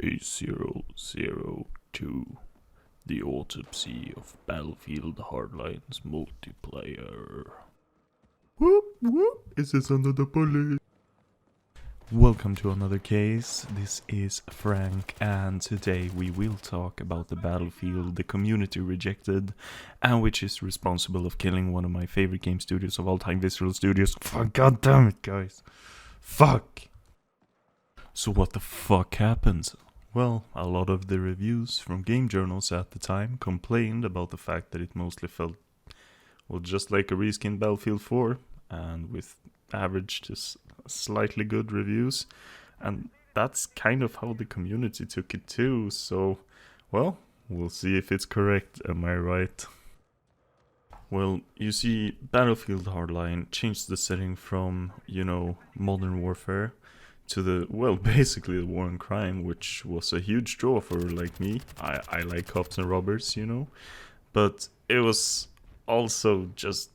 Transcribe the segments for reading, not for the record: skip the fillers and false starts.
K002, the autopsy of Battlefield Hardline's multiplayer. Whoop whoop, is this under the police? Welcome to another case. This is Frank, and today we will talk about the battlefield the community rejected, and which is responsible of killing one of my favorite game studios of all time, Visceral Studios. Fuck, god damn it, guys. Fuck. So what the fuck happens? Well, a lot of the reviews from game journals at the time complained about the fact that it mostly felt, well, just like a reskinned Battlefield 4, and with average to slightly good reviews, and that's kind of how the community took it too, so, well, we'll see if it's correct, am I right? Well, you see, Battlefield Hardline changed the setting from, Modern Warfare to the, well, basically the war and crime, which was a huge draw for, like, me. I like cops and robbers, but it was also just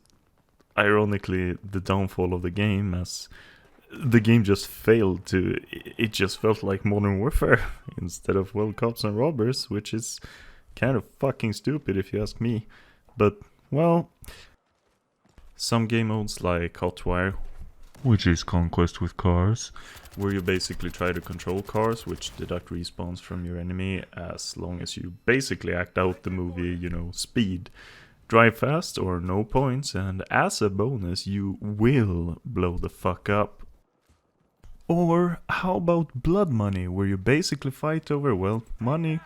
ironically the downfall of the game, as the game just failed to, it just felt like Modern Warfare instead of, well, cops and robbers, which is kind of fucking stupid if you ask me. But, well, some game modes like Hotwire, which is Conquest with cars, where you basically try to control cars which deduct respawns from your enemy as long as you basically act out the movie, Speed. Drive fast or no points, and as a bonus you will blow the fuck up. Or how about Blood Money, where you basically fight over, well, money.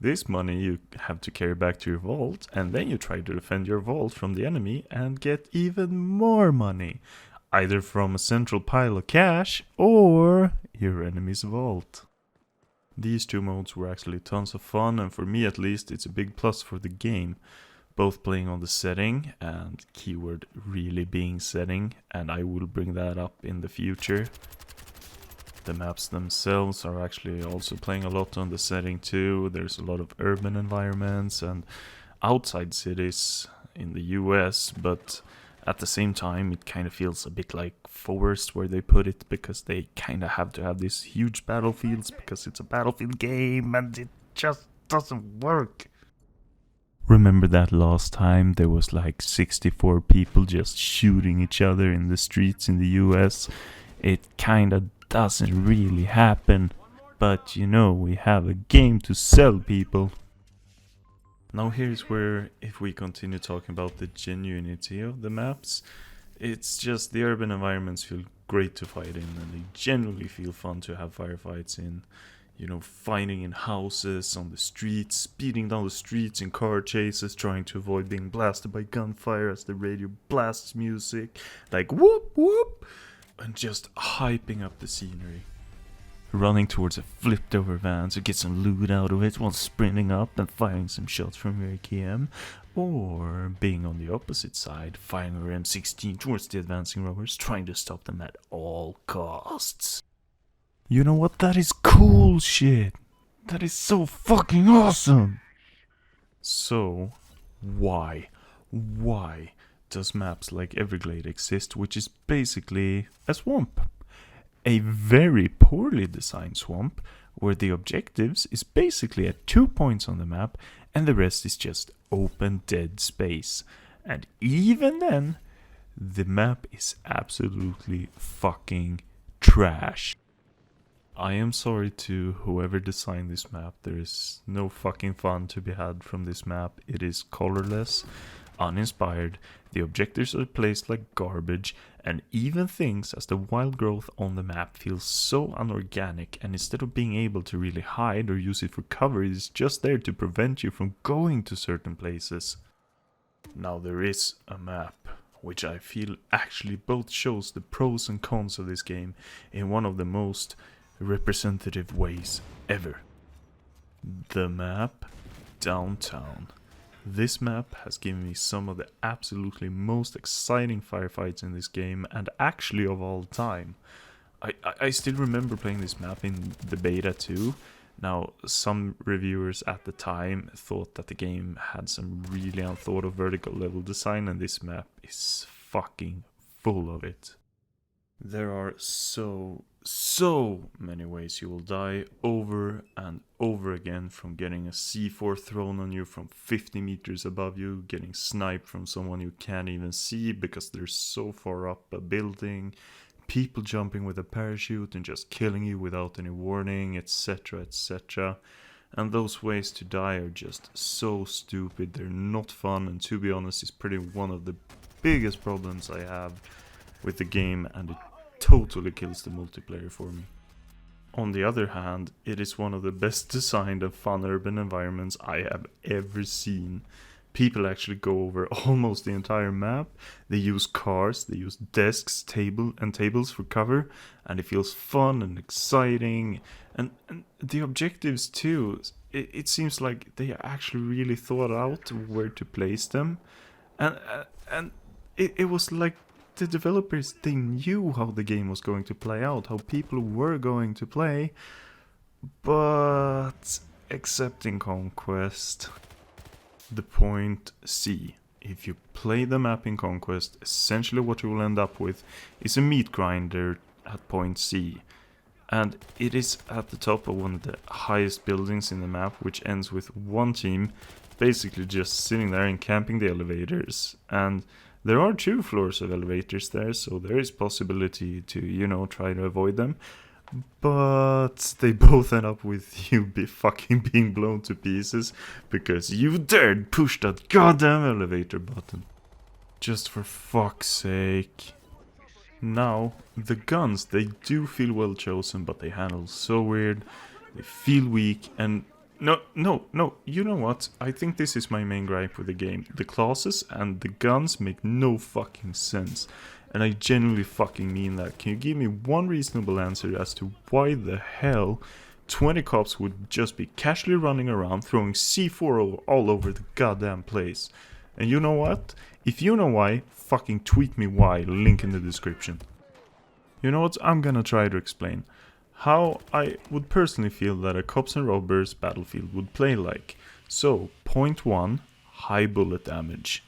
This money you have to carry back to your vault, and then you try to defend your vault from the enemy and get even more money, either from a central pile of cash or your enemy's vault. These two modes were actually tons of fun, and for me at least it's a big plus for the game. Both playing on the setting, and keyword really being setting, and I will bring that up in the future. The maps themselves are actually also playing a lot on the setting too. There's a lot of urban environments and outside cities in the US, but at the same time it kind of feels a bit like forest where they put it, because they kind of have to have these huge battlefields because it's a battlefield game and it just doesn't work. Remember that last time there was like 64 people just shooting each other in the streets in the US? It kinda doesn't really happen, but we have a game to sell, people. Now here's where, if we continue talking about the genuinity of the maps, it's just the urban environments feel great to fight in, and they generally feel fun to have firefights in. Fighting in houses, on the streets, speeding down the streets in car chases, trying to avoid being blasted by gunfire as the radio blasts music, like whoop whoop, and just hyping up the scenery. Running towards a flipped over van to get some loot out of it while sprinting up and firing some shots from your AKM, or being on the opposite side, firing your M16 towards the advancing robbers, trying to stop them at all costs. You know what? That is cool shit. That is so fucking awesome. So, why does maps like Everglade exist, which is basically a swamp? A very poorly designed swamp, where the objectives is basically at 2 points on the map, and the rest is just open dead space. And even then, the map is absolutely fucking trash. I am sorry to whoever designed this map. There is no fucking fun to be had from this map. It is colorless, uninspired, the objectives are placed like garbage, and even things as the wild growth on the map feels so unorganic, and instead of being able to really hide or use it for cover, it is just there to prevent you from going to certain places. Now there is a map which I feel actually both shows the pros and cons of this game in one of the most representative ways ever. The map Downtown. This map has given me some of the absolutely most exciting firefights in this game, and actually of all time. I still remember playing this map in the beta too. Now, some reviewers at the time thought that the game had some really unthought of vertical level design, and this map is fucking full of it. There are so so many ways you will die over and over again, from getting a C4 thrown on you from 50 meters above you, getting sniped from someone you can't even see because they're so far up a building, people jumping with a parachute and just killing you without any warning, etc., etc. And those ways to die are just so stupid, they're not fun, and to be honest, it's pretty one of the biggest problems I have with the game, and it totally kills the multiplayer for me. On the other hand, it is one of the best designed and fun urban environments I have ever seen. People actually go over almost the entire map. They use cars, they use desks, tables for cover, and it feels fun and exciting. And the objectives too, it seems like they actually really thought out where to place them. And it was like the developers, they knew how the game was going to play out, how people were going to play, but except in Conquest. The point C. If you play the map in Conquest, essentially what you will end up with is a meat grinder at point C. And it is at the top of one of the highest buildings in the map, which ends with one team basically just sitting there and camping the elevators. And there are 2 floors of elevators there, so there is possibility to, try to avoid them. But they both end up with you fucking being blown to pieces because you dared push that goddamn elevator button. Just for fuck's sake. Now, the guns, they do feel well chosen, but they handle so weird. They feel weak, and no, you know what? I think this is my main gripe with the game. The classes and the guns make no fucking sense. And I genuinely fucking mean that. Can you give me one reasonable answer as to why the hell 20 cops would just be casually running around throwing C4 all over the goddamn place? And you know what? If you know why, fucking tweet me why, link in the description. You know what? I'm gonna try to explain how I would personally feel that a cops and robbers battlefield would play like. So, point 1, high bullet damage.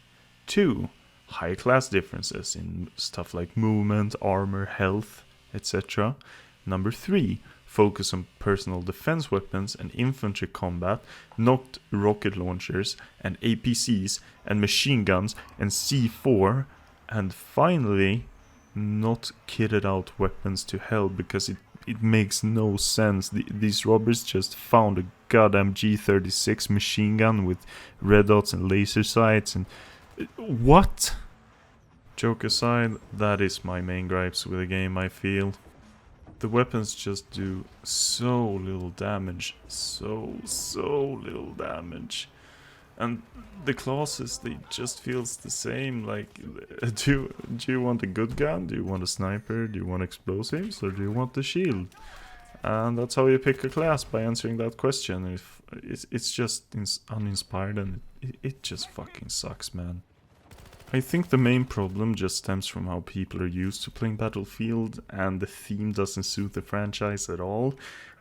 2, high class differences in stuff like movement, armor, health, etc. Number 3, focus on personal defense weapons and infantry combat, not rocket launchers and APCs and machine guns and C4. And finally, not kitted out weapons to hell, because it makes no sense. These robbers just found a goddamn G36 machine gun with red dots and laser sights and... What? Joke aside, that is my main gripes with the game, I feel. The weapons just do so little damage. So little damage. And the classes, they just feels the same. Like, do you want a good gun? Do you want a sniper? Do you want explosives? Or do you want the shield? And that's how you pick a class, by answering that question. If it's just uninspired, and it just fucking sucks, man. I think the main problem just stems from how people are used to playing Battlefield, and the theme doesn't suit the franchise at all.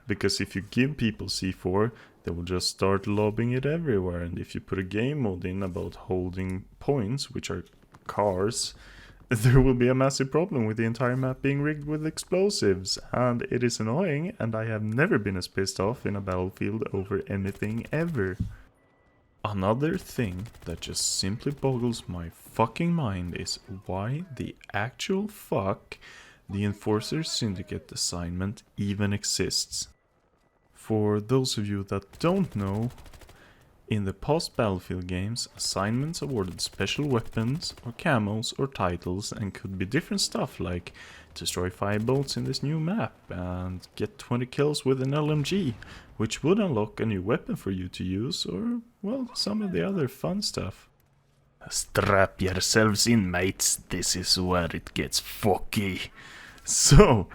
Because if you give people C4, they will just start lobbing it everywhere, and if you put a game mode in about holding points, which are cars, there will be a massive problem with the entire map being rigged with explosives, and it is annoying, and I have never been as pissed off in a Battlefield over anything ever. Another thing that just simply boggles my fucking mind is why the actual fuck the Enforcer Syndicate assignment even exists. For those of you that don't know, in the past Battlefield games, assignments awarded special weapons or camos or titles, and could be different stuff like destroy 5 boats in this new map and get 20 kills with an LMG, which would unlock a new weapon for you to use, or, well, some of the other fun stuff. Strap yourselves in, mates, this is where it gets fucky. So,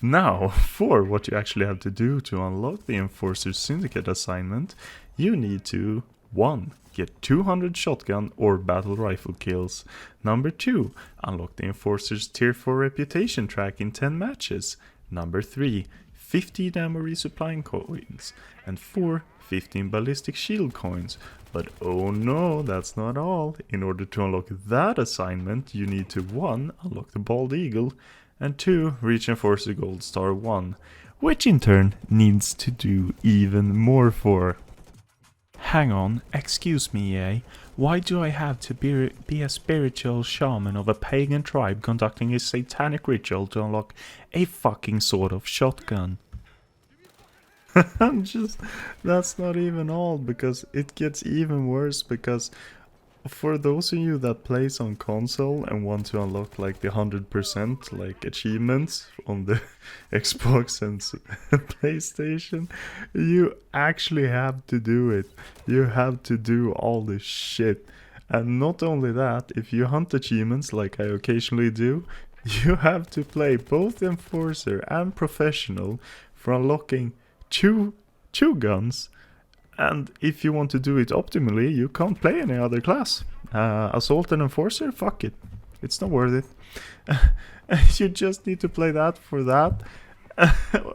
now, for what you actually have to do to unlock the Enforcer Syndicate assignment, you need to 1. Get 200 shotgun or battle rifle kills. Number 2. Unlock the Enforcer's Tier 4 reputation track in 10 matches. Number 3. 15 ammo resupplying coins. And 4. 15 ballistic shield coins. But oh no, that's not all. In order to unlock that assignment, you need to 1. Unlock the Bald Eagle, and 2 reach Enforcer Gold Star 1, which in turn needs to do even more for. Hang on, excuse me, EA. Why do I have to be a spiritual shaman of a pagan tribe conducting a satanic ritual to unlock a fucking sort of shotgun? That's not even all, because it gets even worse, because for those of you that plays on console and want to unlock like the 100% like achievements on the Xbox and PlayStation, you actually have to do it. You have to do all this shit. And not only that, if you hunt achievements like I occasionally do, you have to play both Enforcer and Professional for unlocking two guns. And if you want to do it optimally, you can't play any other class. Assault and Enforcer? Fuck it. It's not worth it. You just need to play that for that.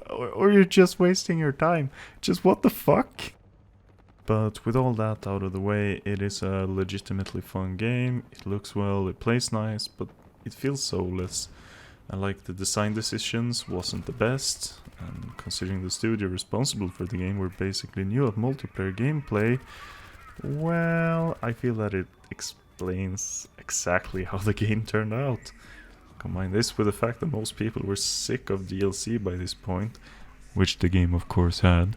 Or you're just wasting your time. Just what the fuck? But with all that out of the way, it is a legitimately fun game. It looks well, it plays nice, but it feels soulless. I like the design decisions wasn't the best, and considering the studio responsible for the game were basically new at multiplayer gameplay, well, I feel that it explains exactly how the game turned out. Combine this with the fact that most people were sick of DLC by this point, which the game of course had.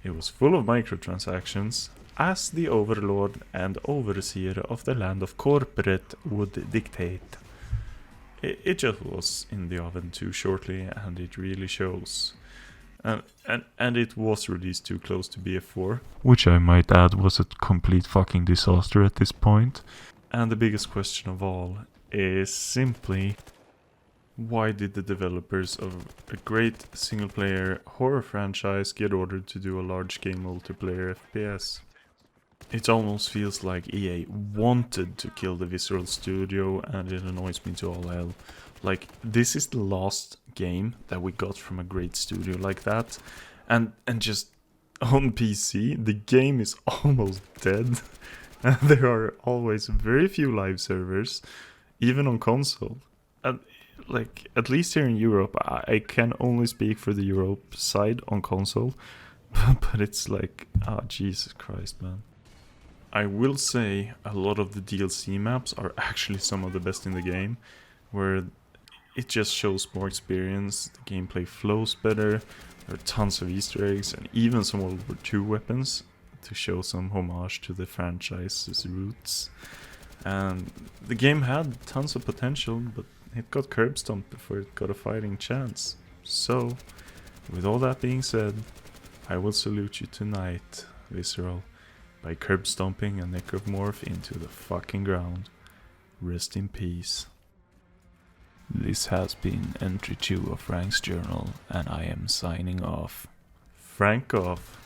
It was full of microtransactions, as the overlord and overseer of the land of corporate would dictate. It just was in the oven too shortly, and it really shows. And it was released too close to BF4, which I might add was a complete fucking disaster at this point. And the biggest question of all is simply, why did the developers of a great single-player horror franchise get ordered to do a large-scale multiplayer FPS? It almost feels like EA wanted to kill the Visceral studio, and it annoys me to all hell. Like, this is the last game that we got from a great studio like that, and just on PC, the game is almost dead. And there are always very few live servers, even on console. And like, at least here in Europe, I can only speak for the Europe side on console, but it's like, oh Jesus Christ, man. I will say a lot of the DLC maps are actually some of the best in the game, where it just shows more experience, the gameplay flows better, there are tons of Easter eggs and even some World War II weapons to show some homage to the franchise's roots. And the game had tons of potential, but it got curb stomped before it got a fighting chance. So, with all that being said, I will salute you tonight, Visceral, by curb stomping a necromorph into the fucking ground. Rest in peace. This has been entry 2 of Frank's journal, and I am signing off. Frank off.